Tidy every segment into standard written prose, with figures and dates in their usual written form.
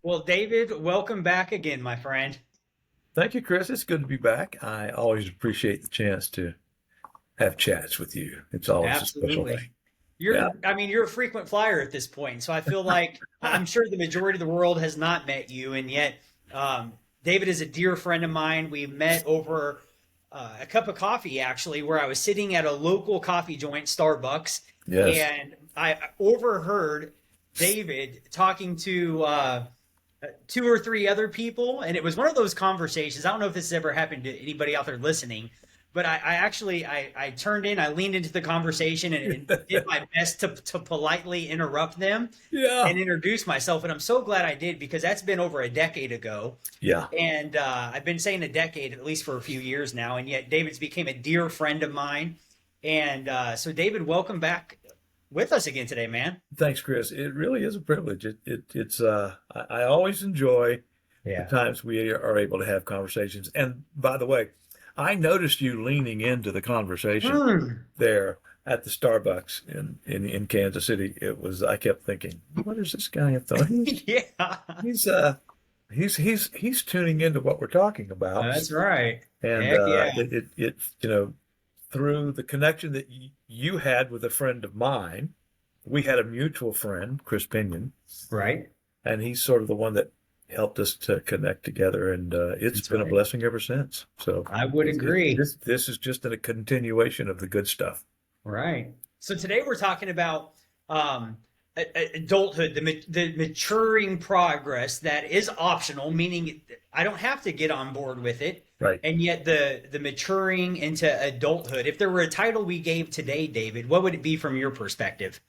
Well, David, welcome back again, my friend. Thank you, Chris. It's good to be back. I always appreciate the chance to have chats with you. It's always a special Absolutely. thing. Yeah. You're a frequent flyer at this point, so I feel like I'm sure the majority of the world has not met you, and yet um, David is a dear friend of mine. We met over a cup of coffee, actually, where I was sitting at a local coffee joint, Starbucks, Yes. and I overheard David talking to two or three other people, and it was one of those conversations. I don't know if this has ever happened to anybody out there listening, but I turned in, I leaned into the conversation and did my best to politely interrupt them Yeah. and introduce myself. And I'm so glad I did because that's been over a decade ago. Yeah. And I've been saying a decade, at least for a few years now. And yet David's became a dear friend of mine. And so, David, welcome back with us again today, man. Thanks, Chris. It really is a privilege. I always enjoy the Yeah. times we are able to have conversations. And by the way, I noticed you leaning into the conversation Mm. there at the Starbucks in Kansas City. I kept thinking, what is this guy up there? Yeah. He's he's tuning into what we're talking about, That's right. and Heck yeah. through the connection that you had with a friend of mine, we had a mutual friend, Chris Pinion, Right. and he's sort of the one that helped us to connect together, and it's That's been a right. blessing ever since. So I would agree. this is just a continuation of the good stuff. Right. So today we're talking about adulthood, the maturing progress that is optional, meaning I don't have to get on board with it, Right. and yet the maturing into adulthood. If there were a title we gave today, David, what would it be from your perspective?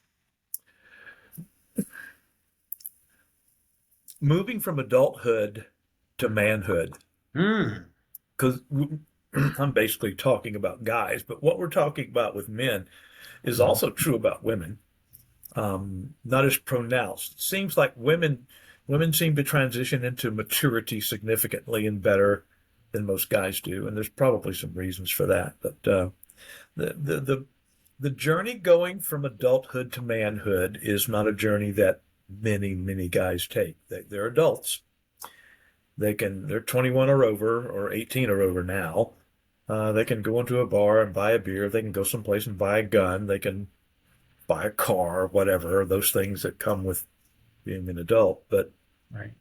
Moving from adulthood to manhood, Hmm. because I'm basically talking about guys, but what we're talking about with men is also true about women. Not as pronounced. It seems like women seem to transition into maturity significantly and better than most guys do, and there's probably some reasons for that. But the the the the journey going from adulthood to manhood is not a journey that many guys take. They're adults. They're 21 or over or 18 or over now. They can go into a bar and buy a beer. They can go someplace and buy a gun. They can buy a car, whatever, those things that come with being an adult, but Right.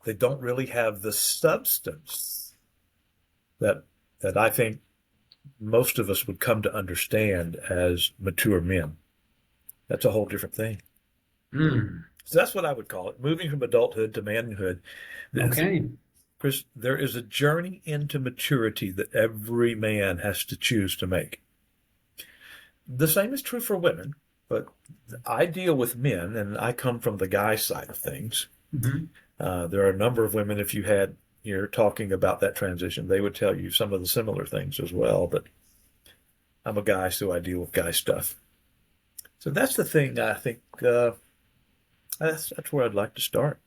they don't really have the substance that I think most of us would come to understand as mature men. That's a whole different thing. Hmm. So that's what I would call it, moving from adulthood to manhood. Okay. Chris, there is a journey into maturity that every man has to choose to make. The same is true for women, but I deal with men, and I come from the guy side of things. Mhm. There are a number of women, if you're talking about that transition, they would tell you some of the similar things as well. But I'm a guy, so I deal with guy stuff. So that's the thing. I think that's where I'd like to start.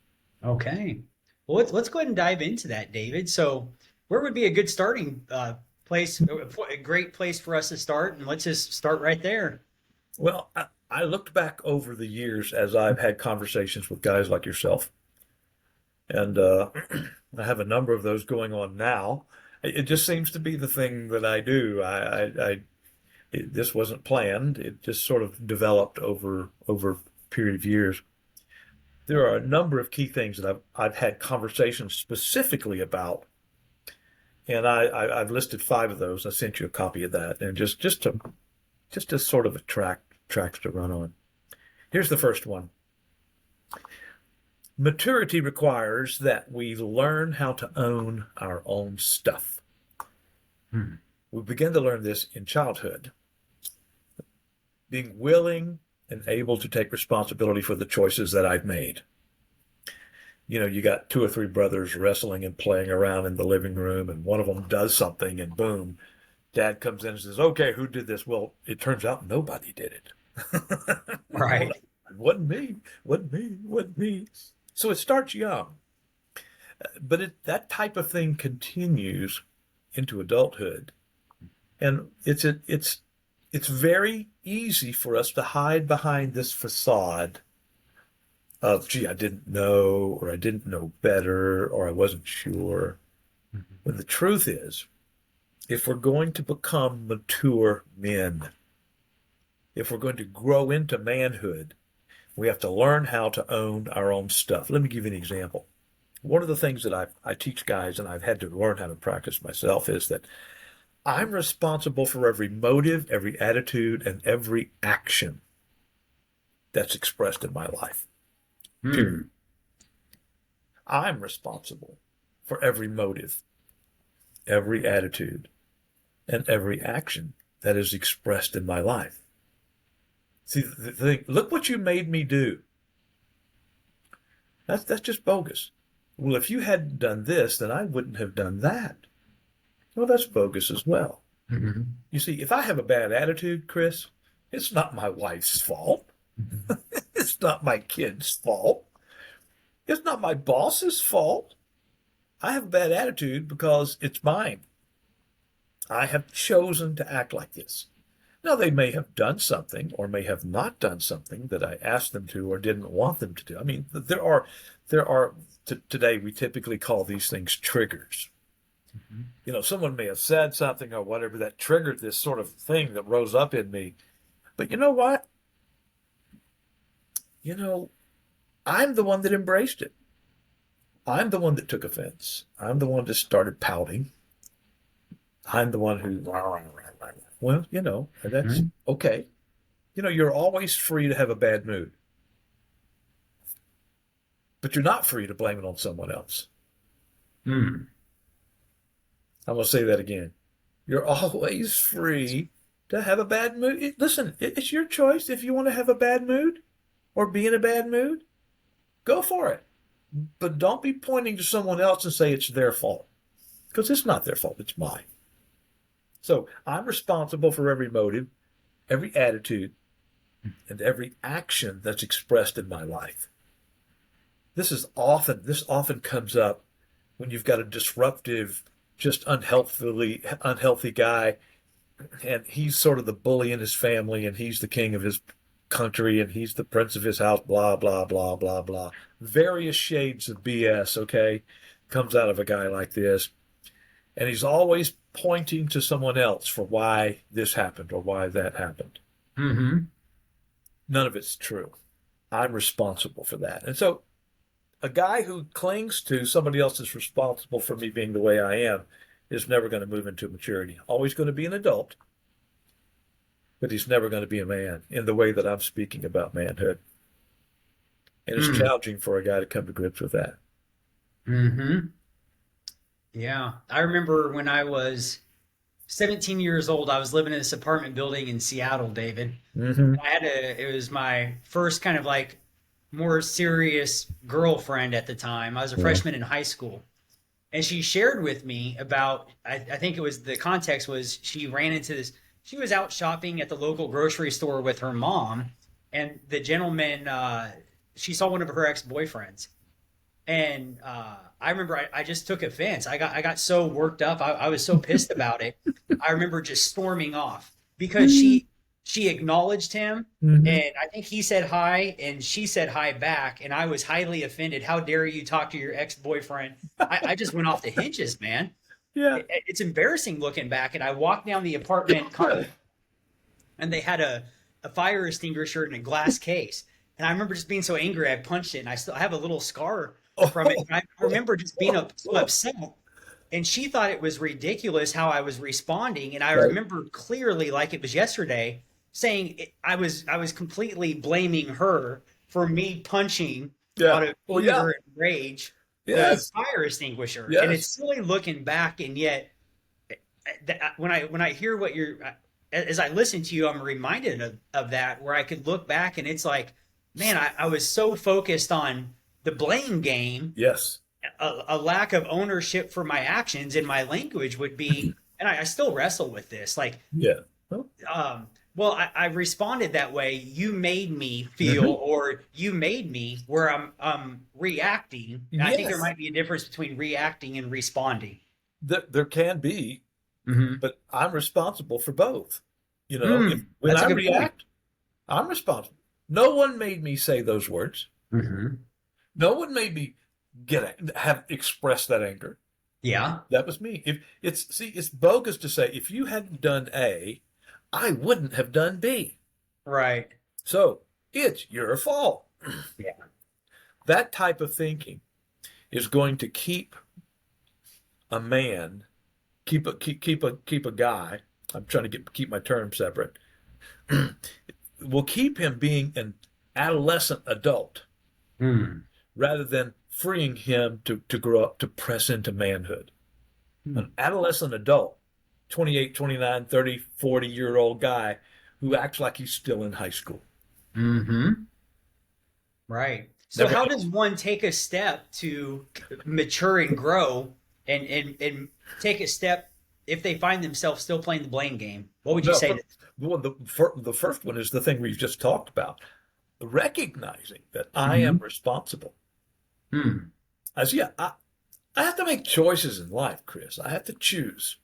Okay. Well, let's go ahead and dive into that, David. So, where would be a good starting place, a great place for us to start? And let's just start right there. Well, I looked back over the years as I've had conversations with guys like yourself, and I have a number of those going on now. It just seems to be the thing that I do. This wasn't planned. It just sort of developed over a period of years. There are a number of key things that I've had conversations specifically about, and I've listed five of those. I sent you a copy of that, and just to sort of attract tracks to run on. Here's the first one. Maturity requires that we learn how to own our own stuff. Hmm. We begin to learn this in childhood, being willing and able to take responsibility for the choices that I've made. You got two or three brothers wrestling and playing around in the living room, and one of them does something, and boom, dad comes in and says, "Okay, who did this?" Well, it turns out nobody did it. Right. It wasn't me, wasn't me, wasn't me. So it starts young, but that type of thing continues into adulthood, and it's very easy for us to hide behind this facade of, gee, I didn't know, or I didn't know better, or I wasn't sure. When the truth is, if we're going to become mature men, if we're going to grow into manhood, we have to learn how to own our own stuff. Let me give you an example. One of the things that I teach guys, and I've had to learn how to practice myself, is that I'm responsible for every motive, every attitude, and every action that's expressed in my life. Hmm. Period. I'm responsible for every motive, every attitude, and every action that is expressed in my life. See, the thing, look what you made me do. That's just bogus. Well, if you hadn't done this, then I wouldn't have done that. Well, that's bogus as well. Mhm. You see, if I have a bad attitude, Chris, it's not my wife's fault. Mhm. It's not my kid's fault. It's not my boss's fault. I have a bad attitude because it's mine. I have chosen to act like this. Now, they may have done something or may have not done something that I asked them to or didn't want them to do. I mean, today we typically call these things triggers. Mhm. Someone may have said something or whatever that triggered this sort of thing that rose up in me. But you know what? You know, I'm the one that embraced it. I'm the one that took offense. I'm the one that started pouting. I'm the one who, well, that's Mhm. okay. You're always free to have a bad mood, but you're not free to blame it on someone else. Hmm. I'm going to say that again. You're always free to have a bad mood. Listen, it's your choice if you want to have a bad mood or be in a bad mood. Go for it. But don't be pointing to someone else and say it's their fault because it's not their fault. It's mine. So I'm responsible for every motive, every attitude, and every action that's expressed in my life. This often comes up when you've got a disruptive, just unhealthy guy, and he's sort of the bully in his family, and he's the king of his country, and he's the prince of his house, blah, blah, blah, blah, blah. Various shades of BS, okay, comes out of a guy like this. And he's always pointing to someone else for why this happened or why that happened. Mhm. None of it's true. I'm responsible for that. And so a guy who clings to somebody else is responsible for me being the way I am is never going to move into maturity. Always going to be an adult, but he's never going to be a man in the way that I'm speaking about manhood. And it's Hmm. challenging for a guy to come to grips with that. Mhm. Yeah. I remember when I was 17 years old, I was living in this apartment building in Seattle, David. Mm-hmm. It was my first kind of like more serious girlfriend at the time. I was a Yeah. freshman in high school. And she shared with me about, I think it was the context was she ran into this, she was out shopping at the local grocery store with her mom. And the gentleman, she saw one of her ex-boyfriends. And I remember I just took offense. I got so worked up. I was so pissed about it. I remember just storming off because she acknowledged him, Mm-hmm. and I think he said hi and she said hi back, and I was highly offended. How dare you talk to your ex-boyfriend? I just went off the hinges, man. Yeah. It's embarrassing looking back. And I walked down the apartment and they had a fire extinguisher in a glass case. And I remember just being so angry, I punched it, and I still have a little scar from it. Oh, And I remember just being so upset. And she thought it was ridiculous how I was responding. And I right. remember clearly, like it was yesterday, saying I was completely blaming her for me punching Yeah. out of Well, yeah. anger and rage the Yes. fire extinguisher. And Yes. it's silly looking back, and yet when I hear what you're as I listen to you, I'm reminded of that where I could look back and it's like, man, I was so focused on the blame game, Yes. a lack of ownership for my actions, and my language would be, and I still wrestle with this, like, Yeah. Well, well, I responded that way. You made me feel, mhm. or you made me where I'm reacting. And I think there Yes. might be a difference between reacting and responding. There can be, Mm-hmm. but I'm responsible for both. If Mm, when that's a I good point. react, I'm responsible. No one made me say those words. Hmm. No one made me have expressed that anger. Yeah. That was me. If it's see, it's bogus to say if you hadn't done A, I wouldn't have done B. Right. So it's your fault. Yeah. That type of thinking is going to keep a man, keep a guy. I'm trying to keep my terms separate. Will keep him being an adolescent adult Hmm. rather than freeing him to grow up to press into manhood. An adolescent adult, 28, 29, 30, 40-year-old guy who acts like he's still in high school. Mm-hmm. Right. So Never how had, does one take a step to mature and grow and take a step if they find themselves still playing the blame game? What would you no, say to well, the first one is the thing we've just talked about, recognizing that I am them? responsible. Hmm. As yeah, I have to make choices in life, Chris. I have to choose.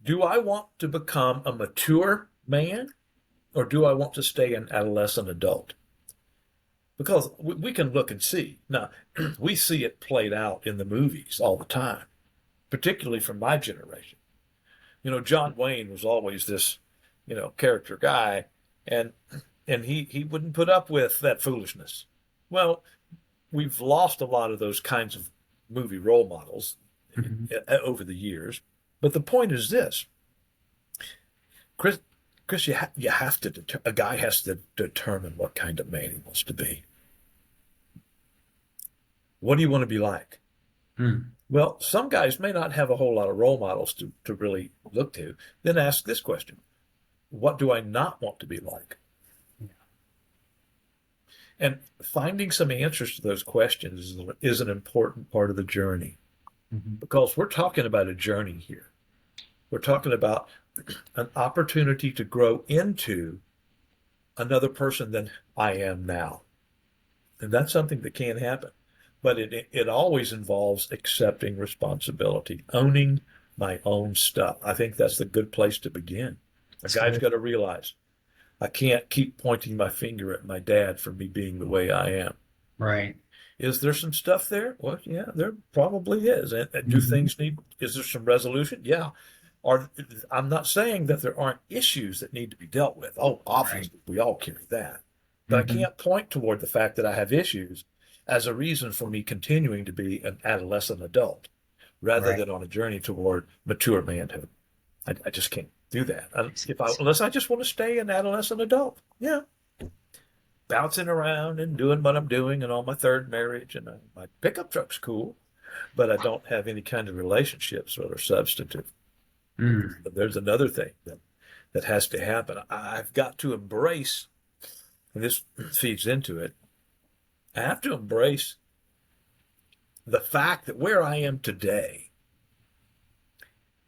Do I want to become a mature man or do I want to stay an adolescent adult? Because we can look and see. Now, we see it played out in the movies all the time, particularly from my generation. John Wayne was always this, character guy, and he wouldn't put up with that foolishness. Well, we've lost a lot of those kinds of movie role models Hmm. over the years. But the point is this, Chris. Chris, you have to a guy has to determine what kind of man he wants to be. What do you want to be like? Hmm. Well, some guys may not have a whole lot of role models to really look to. Then ask this question: what do I not want to be like? And finding some answers to those questions is an important part of the journey Hmm. because we're talking about a journey here. We're talking about an opportunity to grow into another person than I am now. And that's something that can happen. But it always involves accepting responsibility, owning my own stuff. I think that's the good place to begin. A That's guy's good. got to realize I can't keep pointing my finger at my dad for me being the way I am. Right. Is there some stuff there? Well, yeah, there probably is. And do Hmm. things need, is there some resolution? Yeah. Are, I'm not saying that there aren't issues that need to be dealt with. Oh, Right. obviously, we all carry that. But I Hmm. can't point toward the fact that I have issues as a reason for me continuing to be an adolescent adult rather Right. than on a journey toward mature manhood. I just can't do that. Makes sense. Unless I just want to stay an adolescent adult. Yeah, bouncing around and doing what I'm doing and on my third marriage, and my pickup truck's cool, but I don't have any kind of relationships that are substantive. Mm. But there's another thing that has to happen. I've got to embrace, and this feeds into it. I have to embrace the fact that where I am today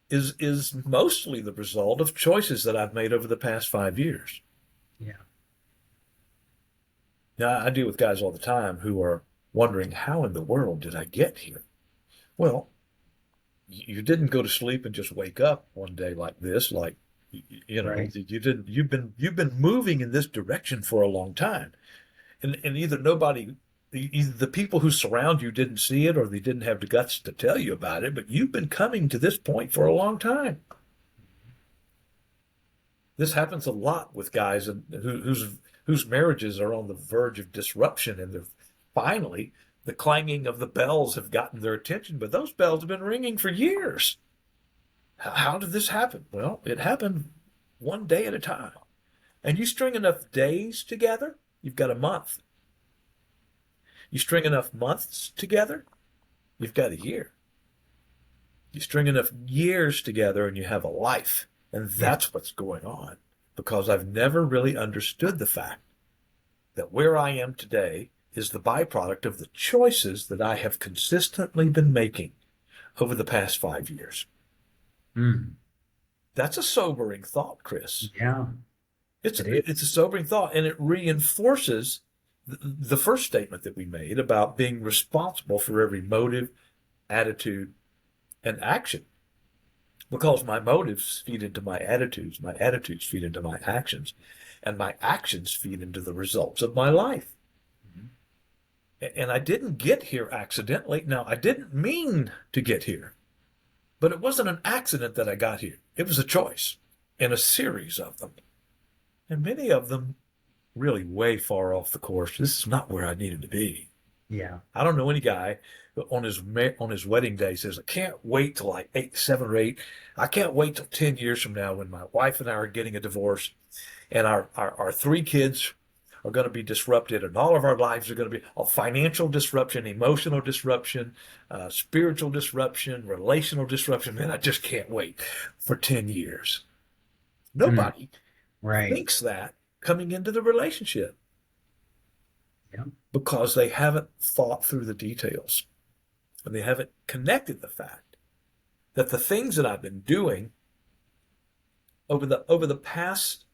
is mostly the result of choices that I've made over the past 5 years. Yeah. Now, I deal with guys all the time who are wondering, how in the world did I get here? Well, you didn't go to sleep and just wake up one day like this, like Right. you didn't. You've been moving in this direction for a long time, and either the people who surround you didn't see it, or they didn't have the guts to tell you about it. But you've been coming to this point for a long time. This happens a lot with guys whose marriages are on the verge of disruption, and they're finally the clanging of the bells have gotten their attention, but those bells have been ringing for years. How did this happen? Well, it happened one day at a time. And you string enough days together, you've got a month. You string enough months together, you've got a year. You string enough years together and you have a life. And Yeah. that's what's going on. Because I've never really understood the fact that where I am today is the byproduct of the choices that I have consistently been making over the past 5 years. Mm. That's a sobering thought, Chris. Yeah. It's It is. it's a sobering thought, and it reinforces the first statement that we made about being responsible for every motive, attitude, and action. Because my motives feed into my attitudes feed into my actions, and my actions feed into the results of my life. And I didn't get here accidentally. Now, I didn't mean to get here, but it wasn't an accident that I got here. It was a choice and a series of them. And many of them really way far off the course. This is not where I needed to be. Yeah. I don't know any guy who on his wedding day says, I can't wait till like 7 or 8. I can't wait till 10 years from now when my wife and I are getting a divorce and our 3 kids are going to be disrupted, and all of our lives are going to be a financial disruption, emotional disruption, spiritual disruption, relational disruption. Man, I just can't wait for 10 years. Nobody Right. thinks that coming into the relationship Yeah. because they haven't thought through the details and they haven't connected the fact that the things that I've been doing over the past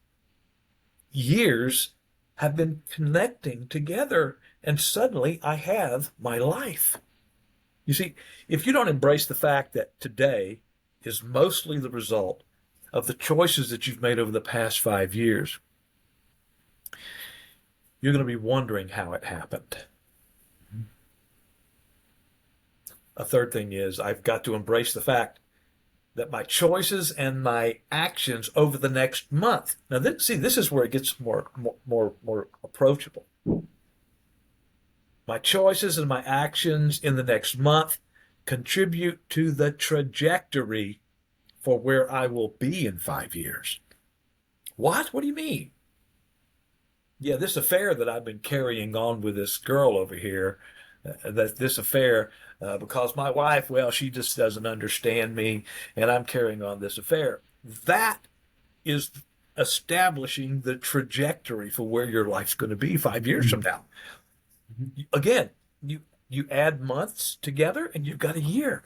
years have been connecting together, and suddenly I have my life. You see, if you don't embrace the fact that today is mostly the result of the choices that you've made over the past 5 years, you're going to be wondering how it happened. A third thing is I've got to embrace the fact that my choices and my actions over the next month. Now, this is where it gets more approachable. My choices and my actions in the next month contribute to the trajectory for where I will be in 5 years. What? What do you mean? Yeah, this affair that I've been carrying on with this girl over here, this affair, because my wife, well, she just doesn't understand me, and I'm carrying on this affair. That is establishing the trajectory for where your life's going to be 5 years from now. Again, you add months together, and you've got a year.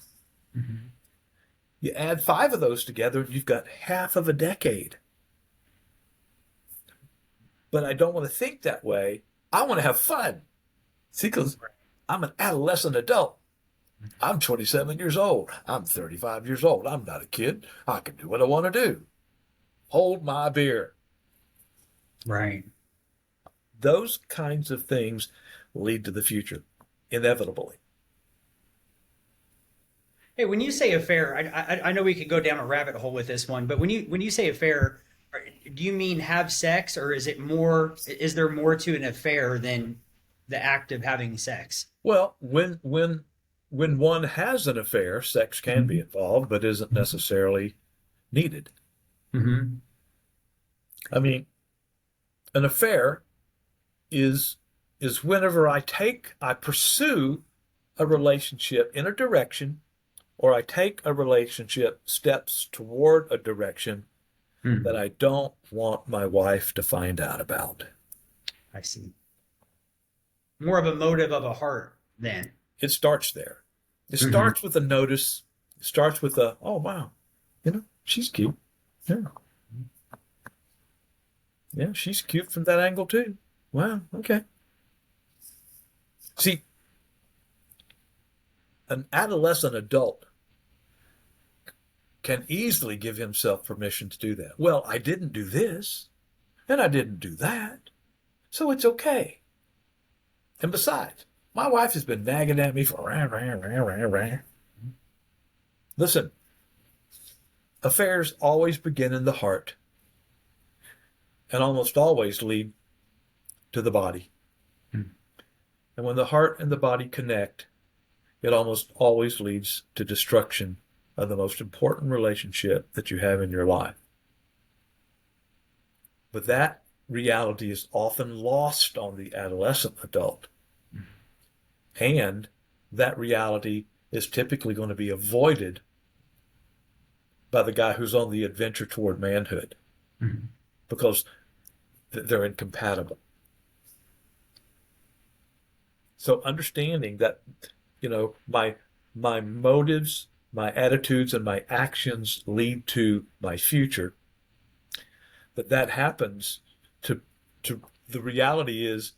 You add 5 of those together, and you've got half of a decade. But I don't want to think that way. I want to have fun. See, because I'm an adolescent adult. I'm 27 years old. I'm 35 years old. I'm not a kid. I can do what I want to do. Hold my beer. Right. Those kinds of things lead to the future, inevitably. Hey, when you say affair, I know we could go down a rabbit hole with this one, but when you say affair, do you mean have sex, or is it more? Is there more to an affair than the act of having sex? Well, when one has an affair, sex can be involved, but isn't necessarily needed. Mm-hmm. I mean, an affair is whenever I pursue a relationship in a direction, or I take a relationship steps toward a direction that I don't want my wife to find out about. I see. More of a motive of a heart then. It starts there. It starts with a notice. It starts with a, oh, wow, she's cute. Yeah. Yeah, she's cute from that angle too. Wow, okay. See, an adolescent adult can easily give himself permission to do that. Well, I didn't do this, and I didn't do that, so it's okay. And besides, my wife has been nagging at me for Listen, affairs always begin in the heart and almost always lead to the body. And when the heart and the body connect, it almost always leads to destruction of the most important relationship that you have in your life. But that reality is often lost on the adolescent adult. And that reality is typically going to be avoided by the guy who's on the adventure toward manhood because they're incompatible. So understanding that, my motives, my attitudes, and my actions lead to my future, that happens to the reality is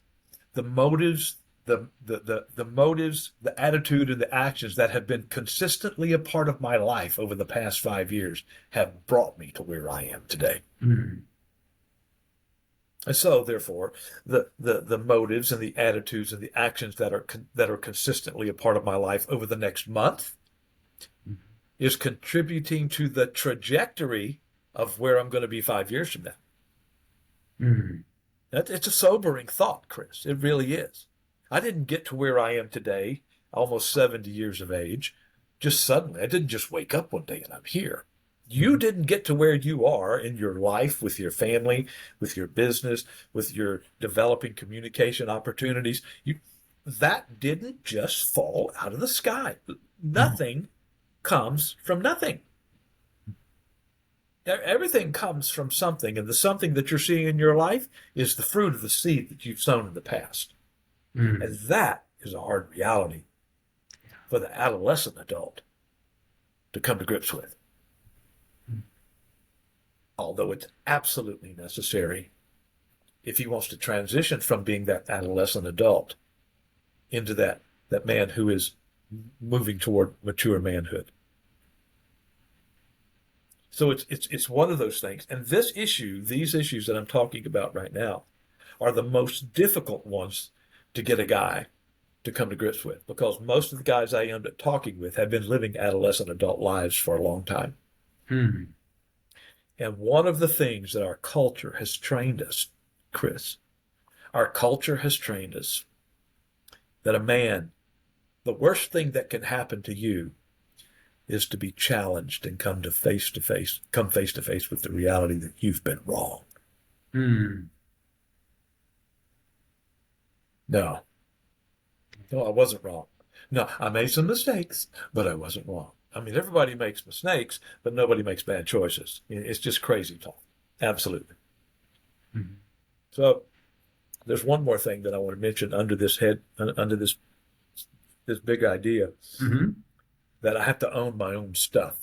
the motives, the motives, the attitude, and the actions that have been consistently a part of my life over the past 5 years have brought me to where I am today. And so, therefore, the motives and the attitudes and the actions that are consistently a part of my life over the next month is contributing to the trajectory of where I'm going to be 5 years from now. Mm-hmm. It's a sobering thought, Chris. It really is. I didn't get to where I am today, almost 70 years of age, just suddenly. I didn't just wake up one day and I'm here. You didn't get to where you are in your life with your family, with your business, with your developing communication opportunities. That didn't just fall out of the sky. Nothing comes from nothing. Everything comes from something, and the something that you're seeing in your life is the fruit of the seed that you've sown in the past. Mm-hmm. And that is a hard reality for the adolescent adult to come to grips with. Although it's absolutely necessary if he wants to transition from being that adolescent adult into that man who is moving toward mature manhood. So it's one of those things. And these issues that I'm talking about right now, are the most difficult ones to get a guy to come to grips with, because most of the guys I end up talking with have been living adolescent adult lives for a long time. Mm-hmm. And one of the things that our culture has trained us, Chris, our culture has trained us that the worst thing that can happen to you is to be challenged and come face to face with the reality that you've been wrong. Mm-hmm. No, I wasn't wrong. No, I made some mistakes, but I wasn't wrong. I mean, everybody makes mistakes, but nobody makes bad choices. It's just crazy talk. Absolutely. Mm-hmm. So there's one more thing that I want to mention under this big idea, Mm-hmm. that I have to own my own stuff.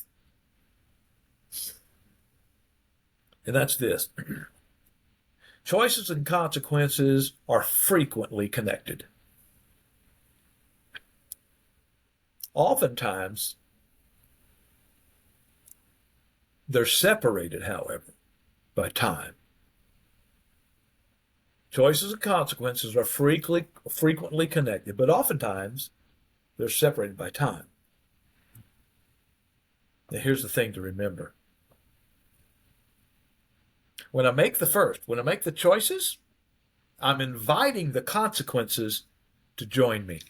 And that's this. Choices and consequences are frequently connected. Oftentimes, they're separated, however, by time. Choices and consequences are frequently connected, but oftentimes they're separated by time. Now, here's the thing to remember. When I make the choices, I'm inviting the consequences to join me.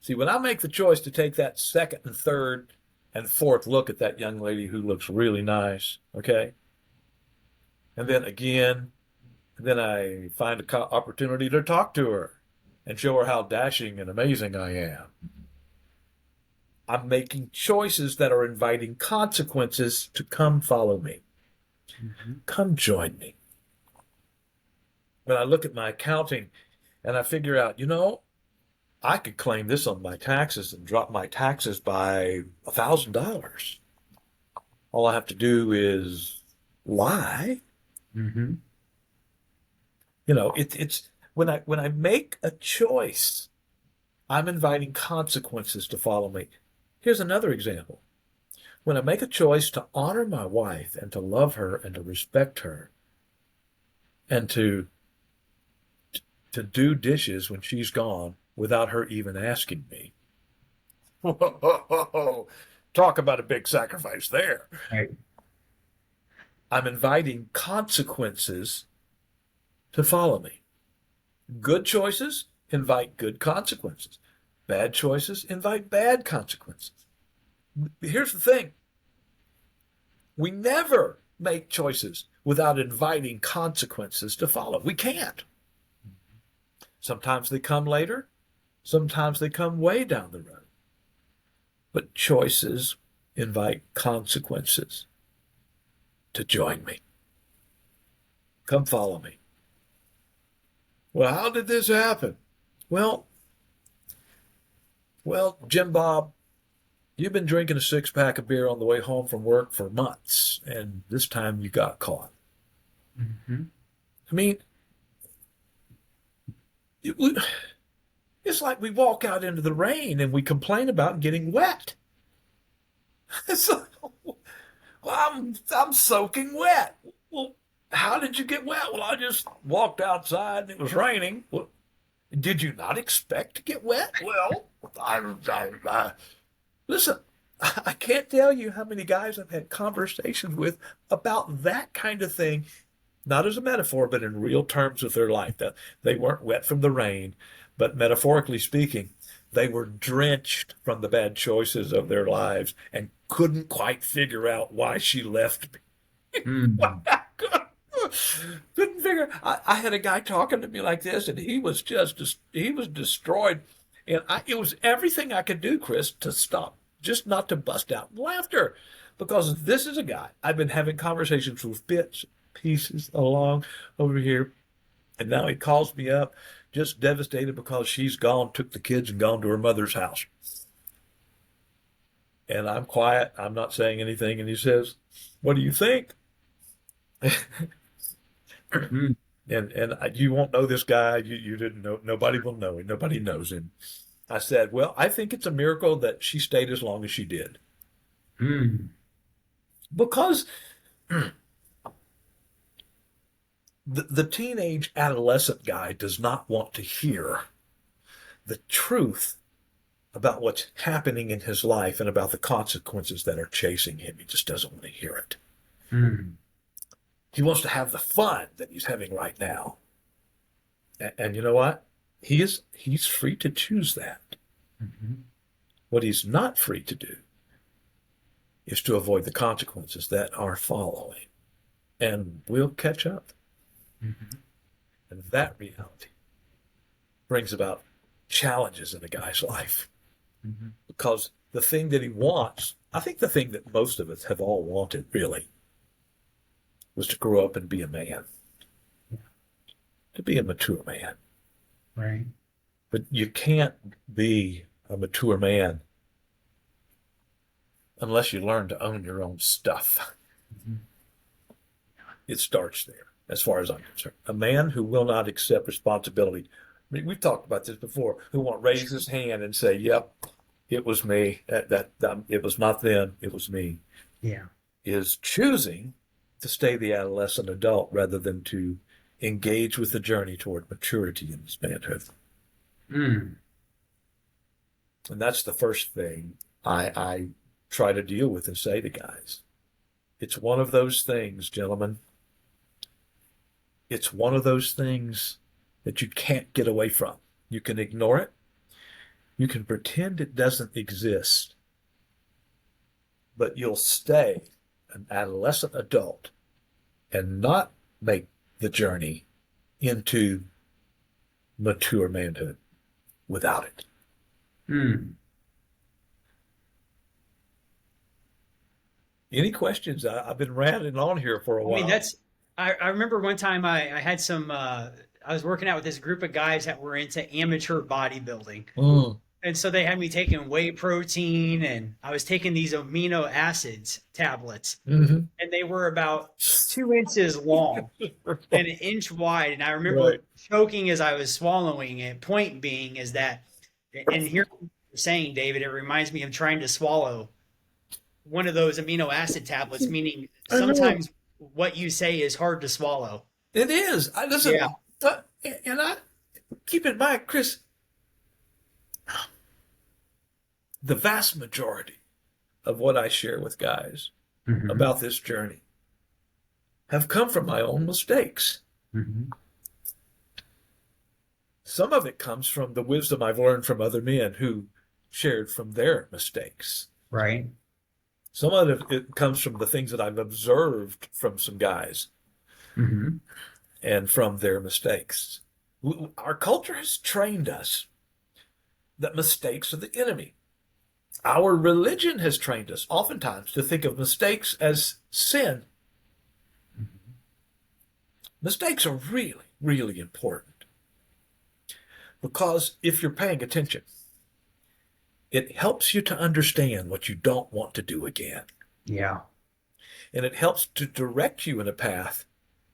See, when I make the choice to take that second and third and fourth look at that young lady who looks really nice, okay? And then again, then I find an opportunity to talk to her and show her how dashing and amazing I am. I'm making choices that are inviting consequences to come follow me. Mm-hmm. Come join me. When I look at my accounting and I figure out, I could claim this on my taxes and drop my taxes by $1,000. All I have to do is lie. Mm-hmm. It's when I make a choice, I'm inviting consequences to follow me. Here's another example. When I make a choice to honor my wife and to love her and to respect her and to do dishes when she's gone without her even asking me. Talk about a big sacrifice there. Right. I'm inviting consequences to follow me. Good choices invite good consequences. Bad choices invite bad consequences. Here's the thing. We never make choices without inviting consequences to follow. We can't. Sometimes they come later. Sometimes they come way down the road. But choices invite consequences to join me. Come follow me. Well, how did this happen? Well, Jim Bob, you've been drinking a six-pack of beer on the way home from work for months, and this time you got caught. Mm-hmm. I mean, it's like we walk out into the rain and we complain about getting wet. So, well, I'm soaking wet. Well, how did you get wet? Well, I just walked outside and it was raining. Well, did you not expect to get wet? Well, listen, I can't tell you how many guys I've had conversations with about that kind of thing, not as a metaphor, but in real terms of their life. That they weren't wet from the rain, but metaphorically speaking, they were drenched from the bad choices of their lives and couldn't quite figure out why she left me. Mm. Couldn't figure. I had a guy talking to me like this, and he was destroyed, and it was everything I could do, Chris, to stop, just not to bust out in laughter, because this is a guy I've been having conversations with bits, pieces along over here, and now he calls me up, just devastated because she's gone, took the kids and gone to her mother's house, and I'm quiet, I'm not saying anything, and he says, "What do you think?" Mm. And you won't know this guy. You didn't know. Nobody will know him. Nobody knows him. I said, well, I think it's a miracle that she stayed as long as she did. Mm. Because the teenage adolescent guy does not want to hear the truth about what's happening in his life and about the consequences that are chasing him. He just doesn't want to hear it. Mm. He wants to have the fun that he's having right now. And you know what? He's free to choose that. Mhm. What he's not free to do is to avoid the consequences that are following. And we'll catch up. Mhm. And that reality brings about challenges in a guy's life. Mhm. Because the thing that he wants, I think the thing that most of us have all wanted, really, was to grow up and be a man, to be a mature man. Right. But you can't be a mature man unless you learn to own your own stuff. Mhm. It starts there, as far as I'm concerned. A man who will not accept responsibility. I mean, we've talked about this before. Who won't raise his hand and say, "Yep, it was me. It was not them. It was me." Yeah. Is choosing to stay the adolescent adult rather than to engage with the journey toward maturity in his manhood. Mm. And that's the first thing I try to deal with and say to guys. It's one of those things, gentlemen. It's one of those things that you can't get away from. You can ignore it. You can pretend it doesn't exist, but you'll stay an adolescent adult and not make the journey into mature manhood without it. Mm. Any questions? I've been ranting on here for a I mean, while. I remember one time I had some, I was working out with this group of guys that were into amateur bodybuilding. Mm. And so they had me taking whey protein and I was taking these amino acids tablets Hmm. and they were about 2 inches long and an inch wide. And I remember Right. choking as I was swallowing it. Point being is that, and here you're saying, David, it reminds me of trying to swallow one of those amino acid tablets, meaning I know. sometimes what you say is hard to swallow. It is. I listen, Yeah. and I keep in mind, Chris, the vast majority of what I share with guys Hmm. about this journey have come from my own mistakes. Hmm. Some of it comes from the wisdom I've learned from other men who shared from their mistakes. Right. Some of it comes from the things that I've observed from some guys Hmm. and from their mistakes. Our culture has trained us that mistakes are the enemy. Our religion has trained us oftentimes to think of mistakes as sin. Mistakes are really, really important because if you're paying attention, it helps you to understand what you don't want to do again. Yeah. And it helps to direct you in a path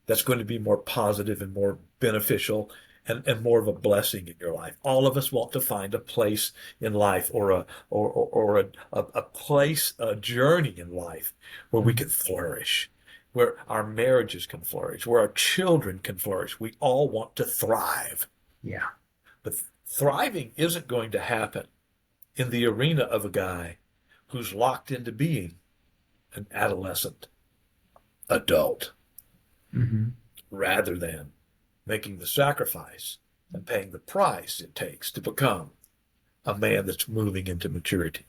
that's going to be more positive and more beneficial and more of a blessing in your life. All of us want to find a place in life or a place, a journey in life where we can flourish where our marriages can flourish, where our children can flourish. We all want to thrive. Yeah. But thriving isn't going to happen in the arena of a guy who's locked into being an adolescent adult Hmm. rather than making the sacrifice and paying the price it takes to become a man that's moving into maturity.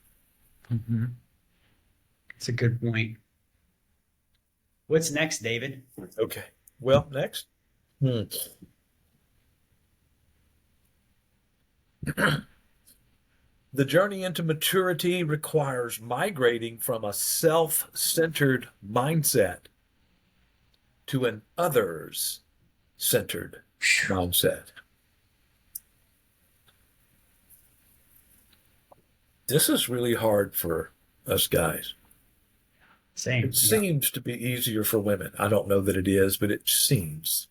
Hmm. It's a good point. What's next, David? Okay. Well, next. Hmm. The journey into maturity requires migrating from a self centered mindset to an others centered mindset. This is really hard for us guys. Same. It Yeah. seems to be easier for women. I don't know that it is, but it seems.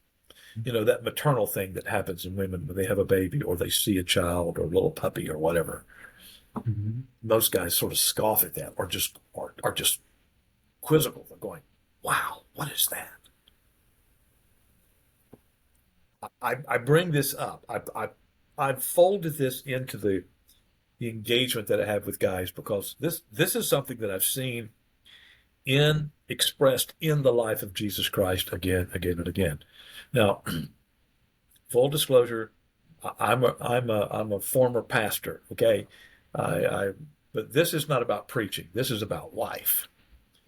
You know, that maternal thing that happens in women when they have a baby or they see a child or a little puppy or whatever. Hmm. Most guys sort of scoff at that or just are just quizzical. They're going, wow, what is that? I bring this up. I've folded this into the engagement that I have with guys because this is something that I've seen in expressed in the life of Jesus Christ again, again, and again. Now, full disclosure, I'm a former pastor. Okay, I but this is not about preaching. This is about life,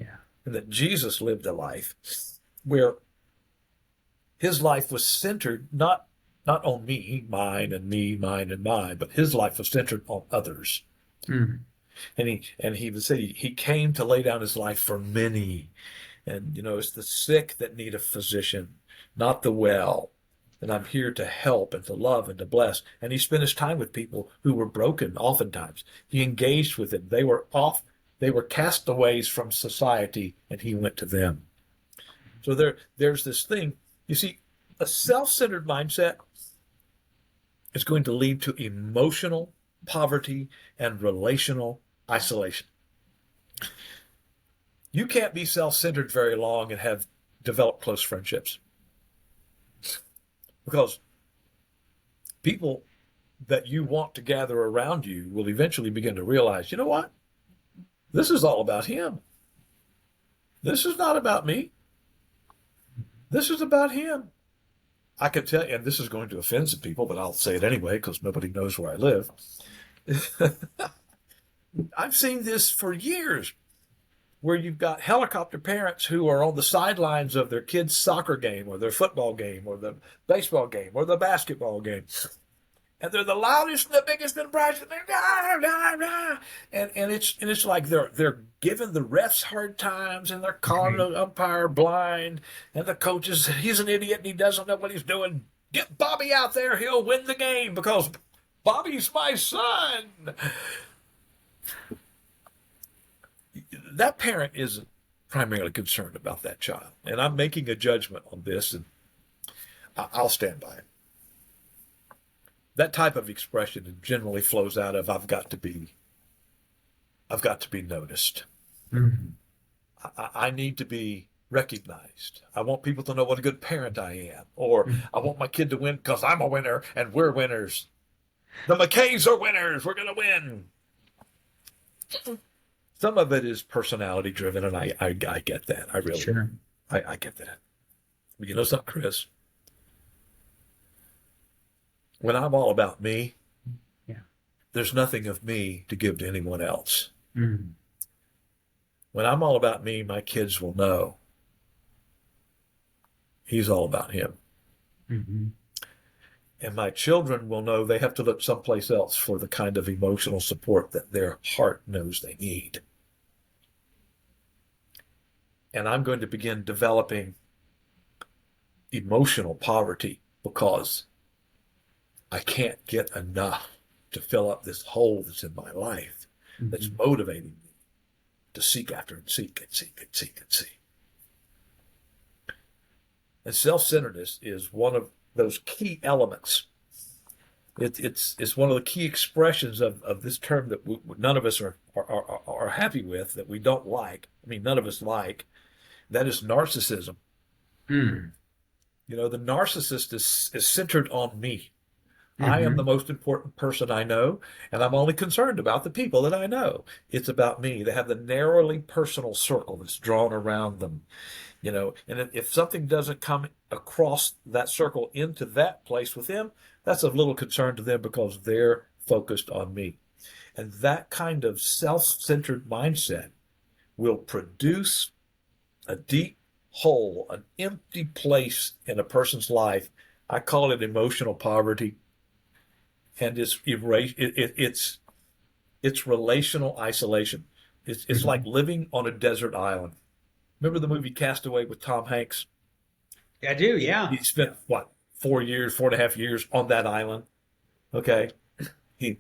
Yeah. and that Jesus lived a life where his life was centered not on me, mine, and me, mine, and mine, but his life was centered on others. Mm. And he would say he came to lay down his life for many. And you know, it's the sick that need a physician, not the well. And I'm here to help and to love and to bless. And he spent his time with people who were broken oftentimes. He engaged with them. They were castaways from society, and he went to them. So there's this thing. You see, a self-centered mindset is going to lead to emotional poverty and relational isolation. You can't be self-centered very long and have developed close friendships because people that you want to gather around you will eventually begin to realize, you know what? This is all about him. This is not about me. This is about him. I can tell you, and this is going to offend some people, but I'll say it anyway because nobody knows where I live. I've seen this for years where you've got helicopter parents who are on the sidelines of their kids' soccer game or their football game or the baseball game or the basketball game. And they're the loudest and the biggest and the brightest. And it's like they're giving the refs hard times and they're calling Right. the umpire blind and the coach is he's an idiot and he doesn't know what he's doing. Get Bobby out there, he'll win the game because Bobby's my son. That parent isn't primarily concerned about that child. And I'm making a judgment on this, and I'll stand by it. That type of expression generally flows out of I've got to be noticed. Mhm. I need to be recognized. I want people to know what a good parent I am. Or I want my kid to win because I'm a winner and we're winners. The McKays are winners. We're going to win. Some of it is personality driven, and I get that. I really, Sure. I get that. But you know something, Chris? When I'm all about me, Yeah. there's nothing of me to give to anyone else. Mm. When I'm all about me, my kids will know he's all about him. Hmm. And my children will know they have to look someplace else for the kind of emotional support that their heart knows they need. And I'm going to begin developing emotional poverty because I can't get enough to fill up this hole that's in my life that's Hmm. motivating me to seek after and seek and seek and seek and seek. And self-centeredness is one of those key elements. It's one of the key expressions of this term that none of us are happy with, that we don't like. I mean, none of us like, That is narcissism. Mm. The narcissist is centered on me. I am the Hmm. most important person I know, and I'm only concerned about the people that I know. It's about me. They have the narrowly personal circle that's drawn around them, and if something doesn't come across that circle into that place with them, that's of little concern to them because they're focused on me. And that kind of self-centered mindset will produce a deep hole, an empty place in a person's life. I call it emotional poverty, and it's relational isolation. It's like Hmm. living on a desert island. Remember the movie Castaway with Tom Hanks? I do, He yeah. spent what, 4 years, 4.5 years on that island. Okay, he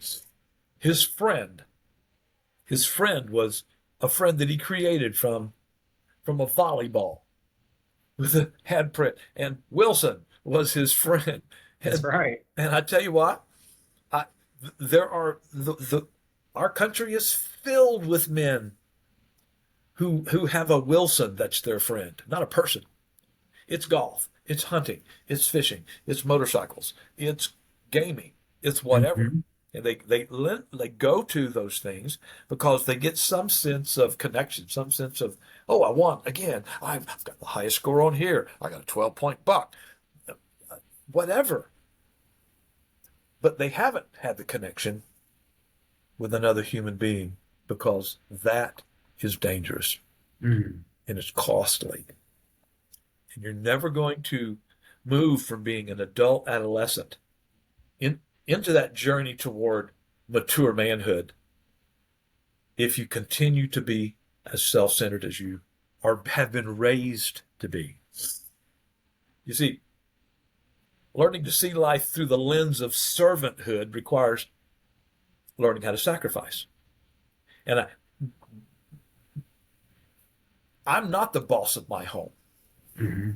his friend, his friend was a friend that he created from a volleyball with a handprint, and Wilson was his friend. That's And right. and I tell you what, I there are the our country is filled with men who have a Wilson that's their friend, not a person. It's golf, it's hunting, it's fishing, it's motorcycles, it's gaming, it's whatever. Hmm. And they go to those things because they get some sense of connection, some sense of, oh, I won again. I've got the highest score on here. I got a 12-point buck, whatever. But they haven't had the connection with another human being because that is dangerous Mm. and it's costly. And you're never going to move from being an adult adolescent into that journey toward mature manhood if you continue to be as self-centered as you are have been raised to be. You see, learning to see life through the lens of servanthood requires learning how to sacrifice. And I'm not the boss of my home. Hmm.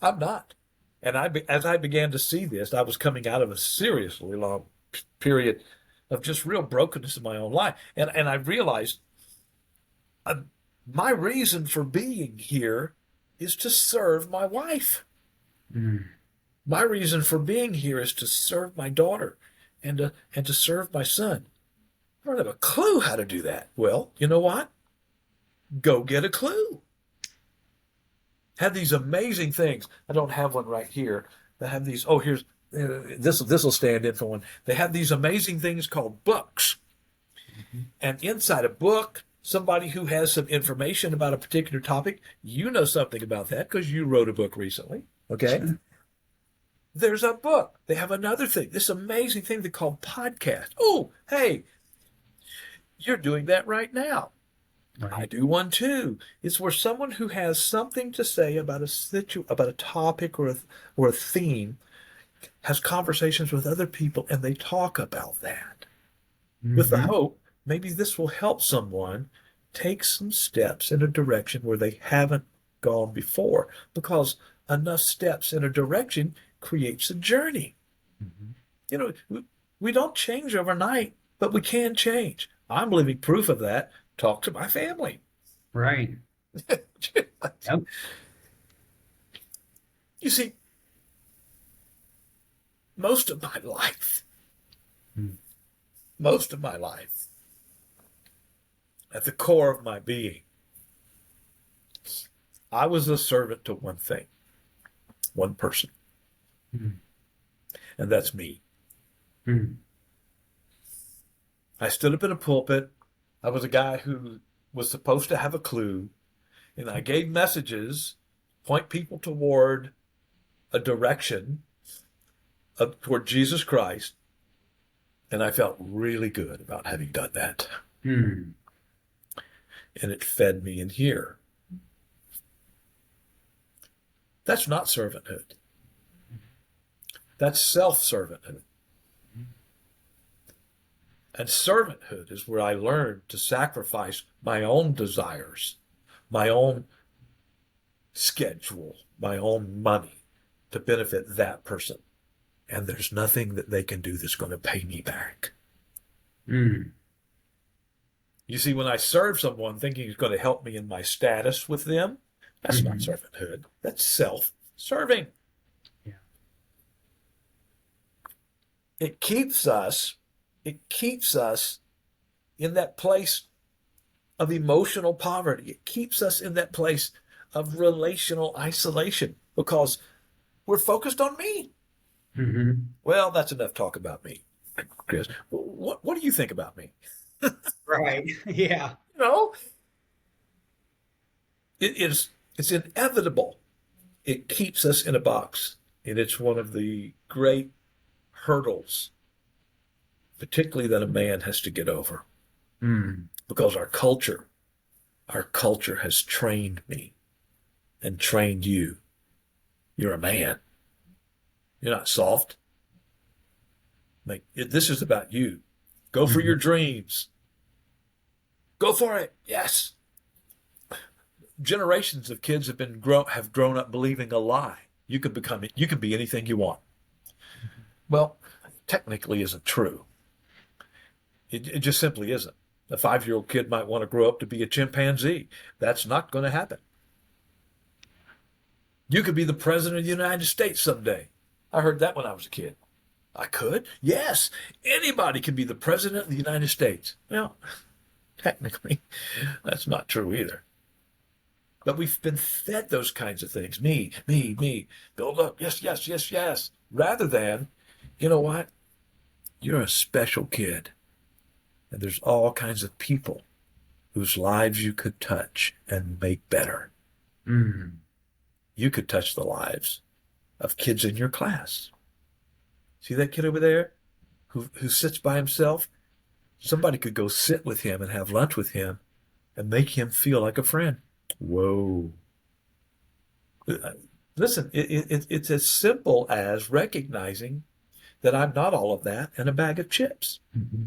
I'm not. And as I began to see this, I was coming out of a seriously long period of just real brokenness in my own life. And I realized uh, my reason for being here is to serve my wife. Mm. My reason for being here is to serve my daughter and to serve my son. I don't have a clue how to do that. Well, you know what? Go get a clue. Have these amazing things. I don't have one right here. They have these. Oh, here's this will stand in for one. They have these amazing things called books, Hmm. and inside a book, somebody who has some information about a particular topic, you know something about that because you wrote a book recently. Okay, there's a book. They have another thing. This amazing thing they call podcast. Oh, hey, you're doing that right now. I Right. do one too. It's where someone who has something to say about about a topic or a theme has conversations with other people and they talk about that with the Hmm. hope maybe this will help someone take some steps in a direction where they haven't gone before because enough steps in a direction creates a journey. Hmm. You know, we don't change overnight, but we can change. I'm living proof of that. Talk to my family. Right. Yep. You see, most of my life, Mm. most of my life, at the core of my being, I was a servant to one thing, one person, Mm. and that's me. Mm. I stood up in a pulpit. I was a guy who was supposed to have a clue, and I gave messages, point people toward a direction, toward Jesus Christ, and I felt really good about having done that. Mm. And it fed me in here. That's not servanthood. That's self-servanthood. And servanthood is where I learned to sacrifice my own desires, my own schedule, my own money to benefit that person. And there's nothing that they can do that's going to pay me back. Mm. You see, when I serve someone thinking it's going to help me in my status with them, That's not Hmm. servanthood. That's self-serving. Yeah. It keeps us, it keeps us in that place of emotional poverty. It keeps us in that place of relational isolation because we're focused on me. Hmm. Well, that's enough talk about me, Chris. What do you think about me? Right. Yeah. You know, it's inevitable. It keeps us in a box, and it's one of the great hurdles, particularly that a man has to get over, Mm. because our culture has trained me and trained you. You're a man. You're not soft. Like this is about you. Go for your Hmm. dreams. Go for it. Yes. Generations of kids have grown up believing a lie. You can be anything you want. Well, technically isn't true. It just simply isn't. A 5-year-old kid might want to grow up to be a chimpanzee. That's not going to happen. You could be the president of the United States someday. I heard that when I was a kid. I could? Yes. Anybody can be the president of the United States. Well, technically, that's not true either. But we've been fed those kinds of things. Me. Build up. Yes, yes, yes, yes. Rather than, you know what? You're a special kid. And there's all kinds of people whose lives you could touch and make better. Mm. You could touch the lives of kids in your class. See that kid over there who sits by himself? Somebody could go sit with him and have lunch with him and make him feel like a friend. Whoa. Listen, it's as simple as recognizing that I'm not all of that and a bag of chips. Hmm.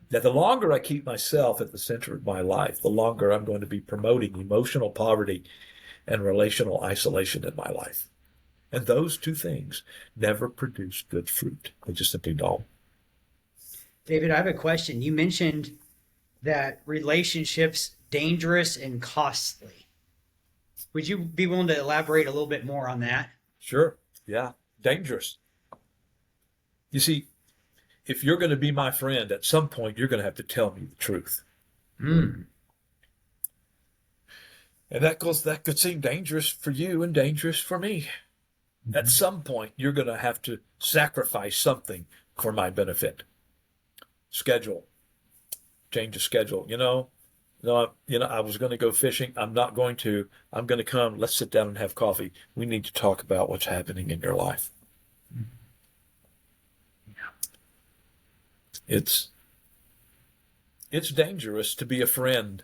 That the longer I keep myself at the center of my life, the longer I'm going to be promoting emotional poverty and relational isolation in my life. And those two things never produce good fruit. They just simply don't. David, I have a question. You mentioned that relationships dangerous and costly. Would you be willing to elaborate a little bit more on that? Sure. Yeah. Dangerous. You see, if you're going to be my friend, at some point you're going to have to tell me the truth. Mm. And that could seem dangerous for you and dangerous for me. At Hmm. some point you're going to have to sacrifice something for my benefit. Schedule, change the schedule. No, I was going to go fishing. I'm not going to. I'm going to come. Let's sit down and have coffee. We need to talk about what's happening in your life. It's it's dangerous to be a friend.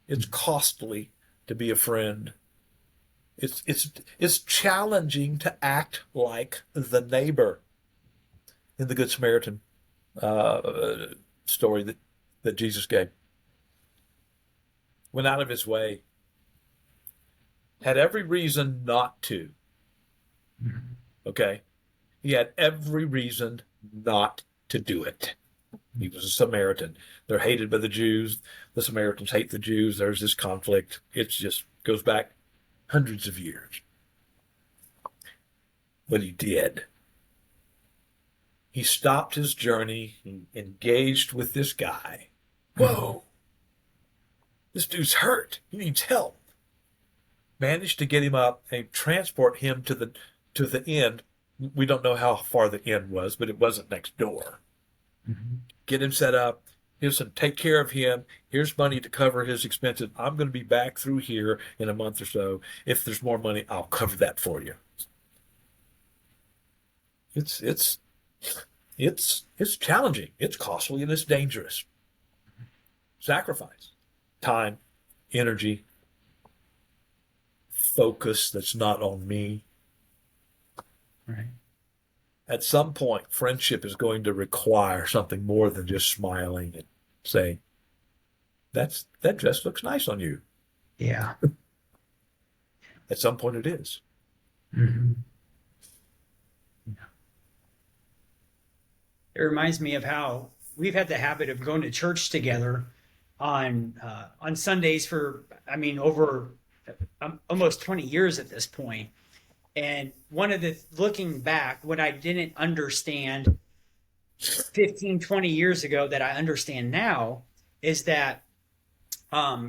It's costly to be a friend. It's challenging to act like the neighbor in the Good Samaritan uh, story that Jesus gave. Went out of his way, had every reason not to. Hmm. Okay, he had every reason not to do it. He was a Samaritan. They're hated by the Jews. The Samaritans hate the Jews. There's this conflict. It just goes back hundreds of years. But he did. He stopped his journey. He engaged with this guy. Hmm. Whoa, this dude's hurt. He needs help. Managed to get him up and transport him to the inn. We don't know how far the inn was, but it wasn't next door. Hmm. Get him set up. Here's some take care of him. Here's money to cover his expenses. I'm going to be back through here in a month or so. If there's more money, I'll cover that for you. It's it's it's challenging. It's costly and it's dangerous. Sacrifice, time, energy, focus that's not on me. Right. At some point, friendship is going to require something more than just smiling and saying, that dress looks nice on you. Yeah. At some point it is. Hmm. It reminds me of how we've had the habit of going to church together on Sundays for, I mean, over almost 20 years at this point. And one of the, looking back, what I didn't understand 15, 20 years ago that I understand now is that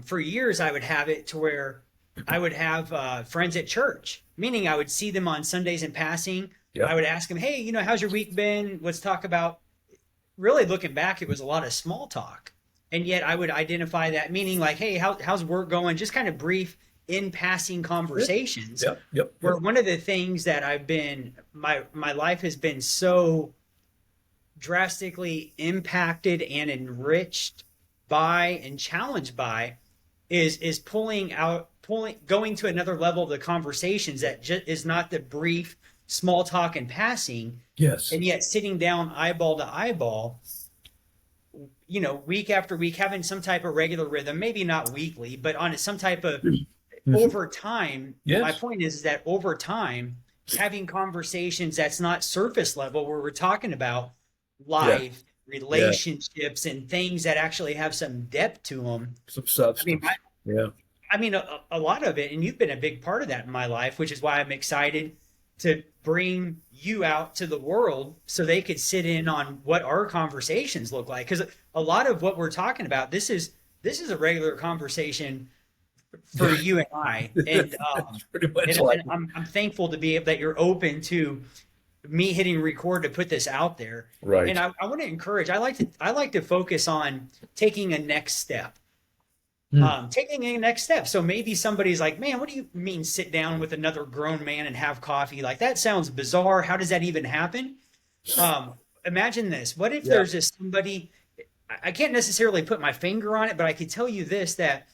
for years I would have it to where I would have friends at church, meaning I would see them on Sundays in passing. Yeah. I would ask them, hey, how's your week been? Let's talk about, really looking back, it was a lot of small talk. And yet I would identify that, meaning like, hey, how's work going? Just kind of brief in passing conversations. Yep. Where one of the things that I've been, my life has been so drastically impacted and enriched by and challenged by is going to another level of the conversations that just is not the brief small talk and passing. Yes. And yet sitting down eyeball to eyeball, week after week, having some type of regular rhythm, maybe not weekly, but on some type of over time. Yes. My point is that over time, having conversations that's not surface level, where we're talking about life, relationships, and things that actually have some depth to them. Some substance. I mean, a lot of it, and you've been a big part of that in my life, which is why I'm excited to bring you out to the world so they could sit in on what our conversations look like. Because a lot of what we're talking about, this is a regular conversation for you and I, and, pretty much like and I'm thankful to be able that you're open to me hitting record to put this out there. Right. And I want to encourage. I like to focus on taking a next step. Taking a next step. So maybe somebody's like, man, what do you mean sit down with another grown man and have coffee? Like, that sounds bizarre. How does that even happen? Imagine this. What if there's just somebody, I can't necessarily put my finger on it, but I can tell you this, that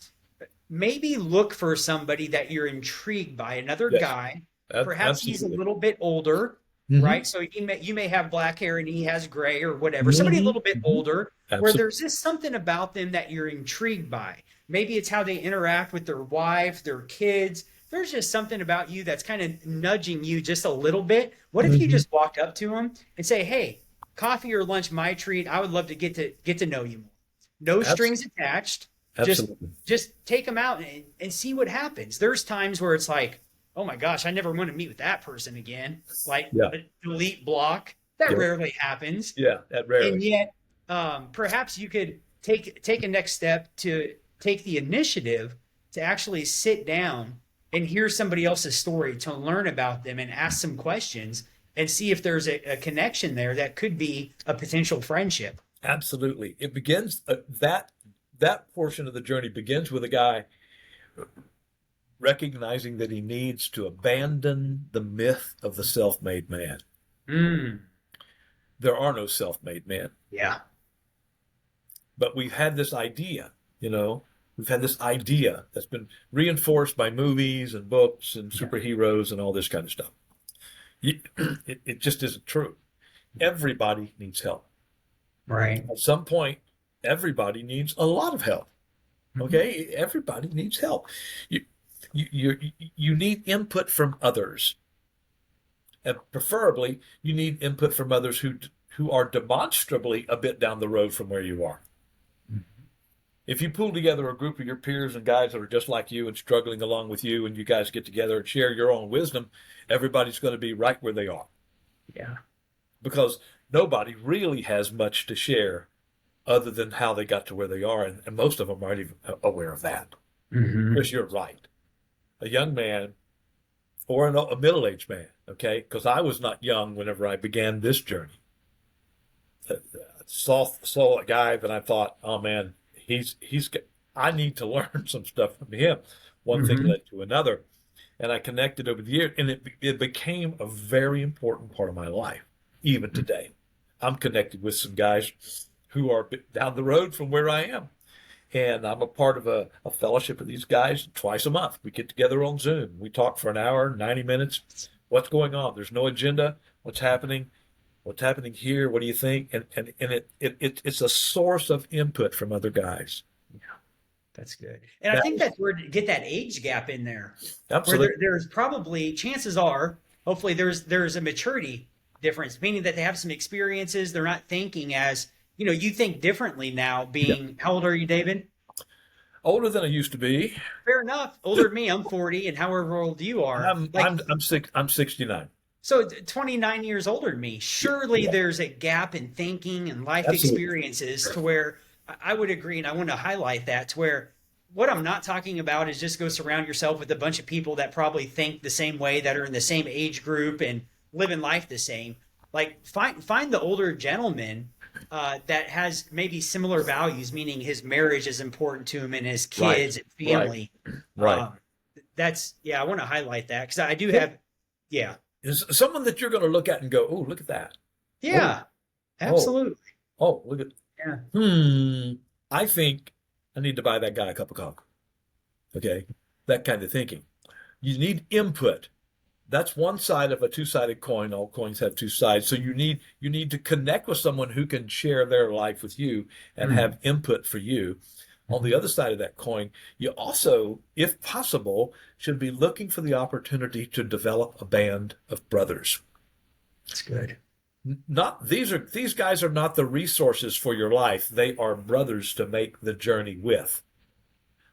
maybe look for somebody that you're intrigued by, another guy. Perhaps he's a little bit older, right? So you may have black hair and he has gray or whatever. Somebody a little bit older, where there's just something about them that you're intrigued by. Maybe it's how they interact with their wife, their kids. There's just something about you that's kind of nudging you just a little bit. What if you just walked up to him and say, hey, coffee or lunch, my treat. I would love to get to know you more. No strings attached. Just take them out and see what happens. There's times where it's like, oh my gosh, I never want to meet with that person again. Like a delete block. That rarely happens. Yeah, that rarely. And yet, perhaps you could take a next step to take the initiative to actually sit down and hear somebody else's story, to learn about them and ask some questions and see if there's a connection there that could be a potential friendship. Absolutely. It begins, that portion of the journey begins with a guy recognizing that he needs to abandon the myth of the self-made man. There are no self-made men. Yeah. But we've had this idea, we've had this idea that's been reinforced by movies and books and superheroes and all this kind of stuff. It just isn't true. Everybody needs help. Right. At some point, everybody needs a lot of help. Okay? Everybody needs help. You need input from others. And preferably, you need input from others who are demonstrably a bit down the road from where you are. If you pull together a group of your peers and guys that are just like you and struggling along with you, and you guys get together and share your own wisdom, everybody's going to be right where they are. Yeah. Because nobody really has much to share other than how they got to where they are, and most of them aren't even aware of that. Because you're right. A young man or a middle-aged man, okay? Because I was not young whenever I began this journey. Saw a guy that I thought, oh man, I need to learn some stuff from him. One thing led to another, and I connected over the years, and it became a very important part of my life. Even today, I'm connected with some guys who are down the road from where I am, and I'm a part of a fellowship of these guys twice a month. We get together on Zoom. We talk for an hour, 90 minutes. What's going on? There's no agenda. What's happening? What's happening here? What do you think? And it's a source of input from other guys. Yeah, that's good. And I think that's where to get that age gap in there. Absolutely. Where there's probably, chances are, hopefully there's a maturity difference, meaning that they have some experiences. They're not thinking as, you think differently now being, how old are you, David? Older than I used to be. Fair enough. Older than me, I'm 40, and however old you are, like, I'm 69. so 29 years older than me. Surely Yeah, there's a gap in thinking and life absolutely. experiences to where I would agree, and I want to highlight that to where what I'm not talking about is just go surround yourself with a bunch of people that probably think the same way, that are in the same age group and living life the same. Like find the older gentleman that has maybe similar values, meaning his marriage is important to him and his Right, kids and right, family. right. Um, that's yeah, I want to highlight that because I do Yeah. have yeah. Is someone that you're going to look at and go, oh, look at that. Oh, Yeah, oh, absolutely. oh, look at, Yeah. I think I need to buy that guy a cup of coffee. Okay. That kind of thinking. You need input. That's one side of a two-sided coin. All coins have two sides. So you need to connect with someone who can share their life with you and Mm. have input for you. On the other side of that coin, you also, if possible, should be looking for the opportunity to develop a band of brothers. That's good. Not these guys are not the resources for your life. They are brothers to make the journey with.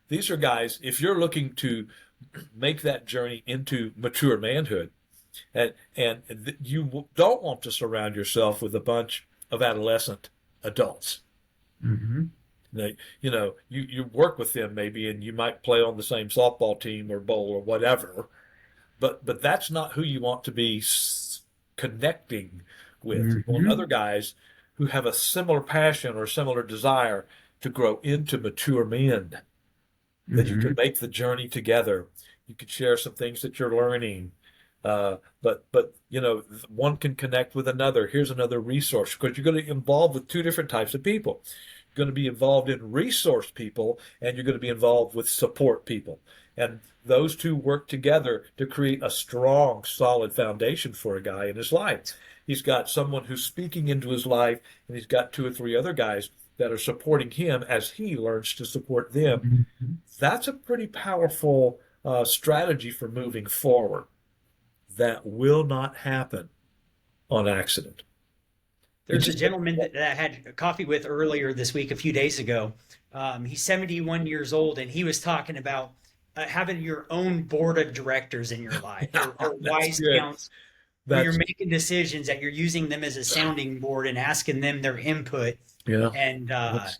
These are guys, if you're looking to make that journey into mature manhood, and you don't want to surround yourself with a bunch of adolescent adults. Hmm. You work with them maybe, and you might play on the same softball team or bowl or whatever, but that's not who you want to be connecting with. You want Hmm. other guys who have a similar passion or similar desire to grow into mature men, that you can Hmm. make the journey together. You can share some things that you're learning. But one can connect with another. Here's another resource because you're going to be involved with two different types of people. You're going to be involved in resource people, and you're going to be involved with support people. And those two work together to create a strong, solid foundation for a guy in his life. He's got someone who's speaking into his life, and he's got two or three other guys that are supporting him as he learns to support them. Hmm. That's a pretty powerful strategy for moving forward. That will not happen on accident. It There's a just gentleman that I had coffee with earlier this week, a few days ago. He's 71 years old, and he was talking about having your own board of directors in your life, or that's wise good. counsel, where you're That's making decisions, that you're using them as a sounding board and asking them their input. yeah. And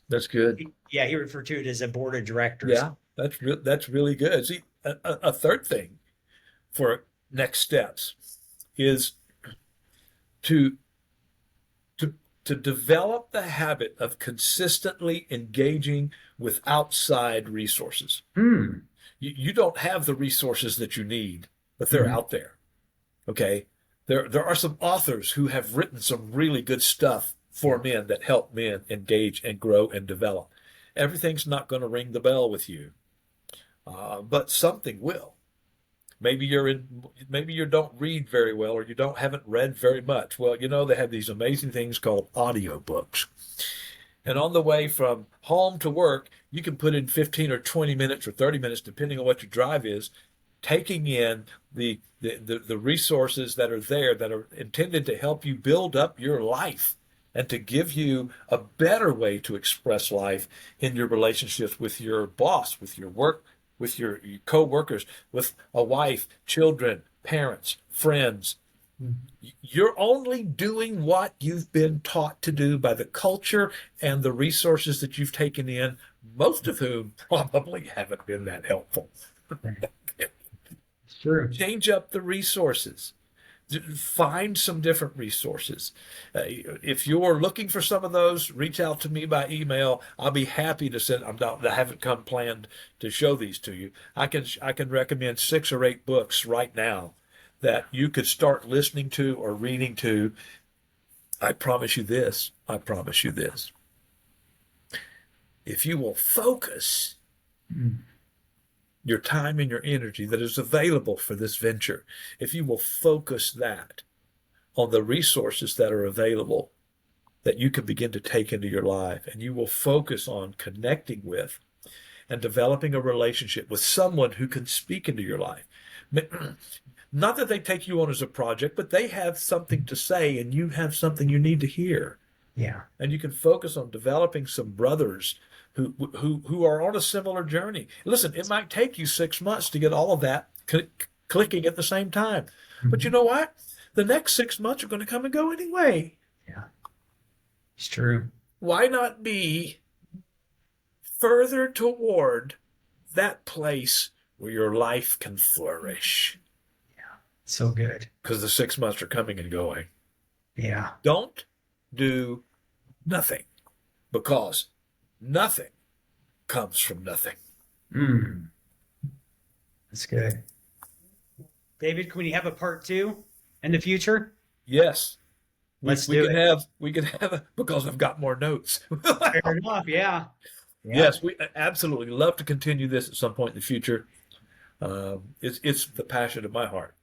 That's good. yeah, he referred to it as a board of directors. Yeah, that's really good. See, a third thing for next steps is to to to develop the habit of consistently engaging with outside resources. Hmm. You don't have the resources that you need, but they're Hmm. out there. Okay. There are some authors who have written some really good stuff for men that help men engage and grow and develop. Everything's not going to ring the bell with you, but something will. Maybe you don't read very well, or you haven't read very much. Well, they have these amazing things called audiobooks. And on the way from home to work, you can put in 15 or 20 minutes or 30 minutes, depending on what your drive is, taking in the resources that are there that are intended to help you build up your life and to give you a better way to express life in your relationships with your boss, with your work, with your co-workers, with a wife, children, parents, friends. You're only doing what you've been taught to do by the culture and the resources that you've taken in, most of whom probably haven't been that helpful. It's true. Change up the resources. Find some different resources. If you're looking for some of those, reach out to me by email. I'll be happy to send. I haven't come planned to show these to you. I can recommend 6 or 8 books right now that you could start listening to or reading to. I promise you this. I promise you this. If you will focus Mm. your time and your energy that is available for this venture, if you will focus that on the resources that are available that you can begin to take into your life, and you will focus on connecting with and developing a relationship with someone who can speak into your life. Not that they take you on as a project, but they have something to say and you have something you need to hear. Yeah. And you can focus on developing some brothers who are on a similar journey. Listen, it might take you 6 months to get all of that clicking at the same time. But you Mhm. know what? The next 6 months are going to come and go anyway. Yeah. It's true. Why not be further toward that place where your life can flourish? So good. Because the 6 months are coming and going. Yeah. Don't do nothing, because nothing comes from nothing. Mm. That's good. David, can we have a part two in the future? Yes, we, Let's we do can it. have we can have because I've got more notes. Fair enough. Yeah. Yeah. Yes, we absolutely love to continue this at some point in the future. It's the passion of my heart.